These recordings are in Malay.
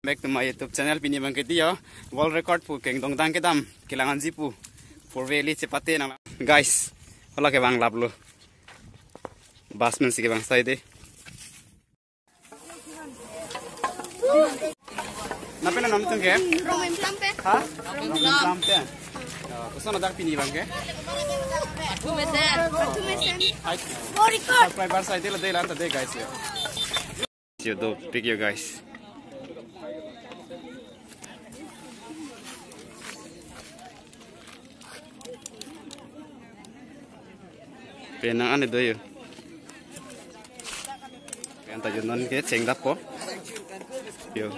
Back to my YouTube channel pini bang kiti yo world record pu keng dong dang kedam kilangan jipu for veli cepate na guys hola ke bang lablo basman sige bang side napena nam tung ke Romain Plampe. ha Romain Plampe kusana dak pini bang ke Tumesen. hai Record. subscriber side le de lan ta de guys yo do pick you guys penang ane do yo anta junon ke ceng dap ko yo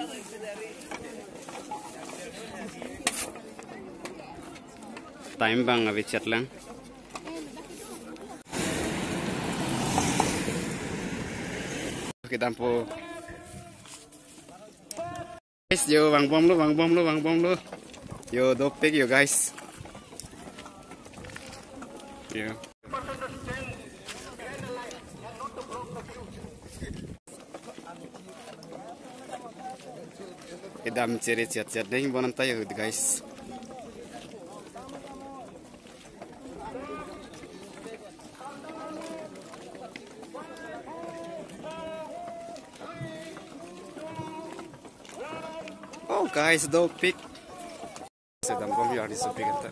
time bang abi chat lang kita po guys yo bang bom lo yo do pick yo guys yo kita mencari chat deh bonan tayo guys oh guys do pick sedang bom yo di sopi kita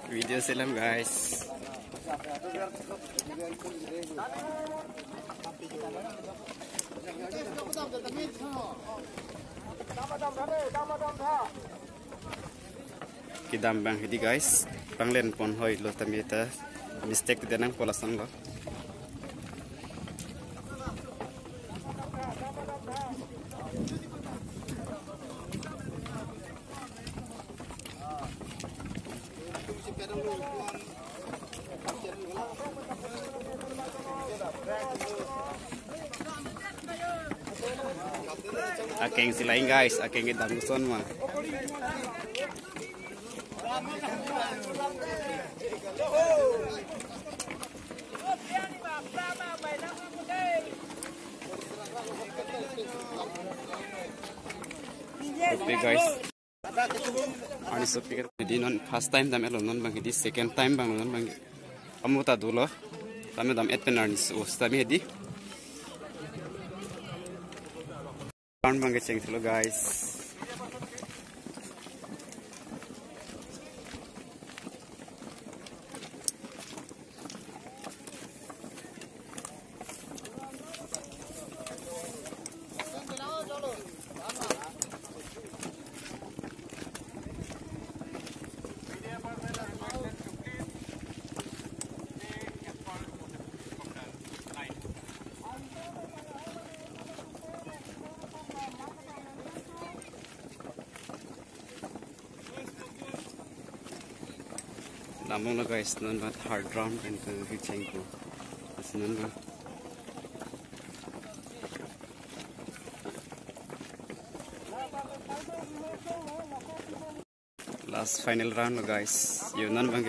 video selam guys kidam bang hidi guys panglen pon hoi lo tamita mistake de nang pola sang lo akeng silain guys akeng kita muson mah oke guys ani sopi di non first time dam elo non bang di second time bang non bang amu ta dulo tame dam etpenar ni os tame di bang ceng dulu guys Lamong na guys, non ba hard drum and hitching ko. As non ba. Last final round na guys. Yun non ba.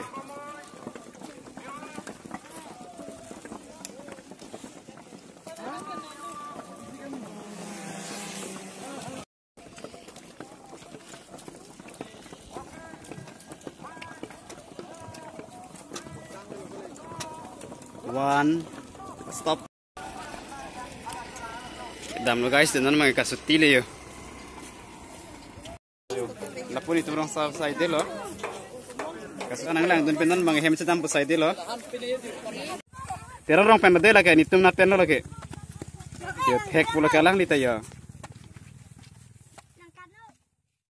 One stop. Dam lo guys, tenan mga kasutile yo. Lapun itu orang side lo. Kasan lang dun penan mga hem sedam po side lo. Tera orang pen de la ke nitum na pen lo ke. Yo tek pulo kalang lita yo.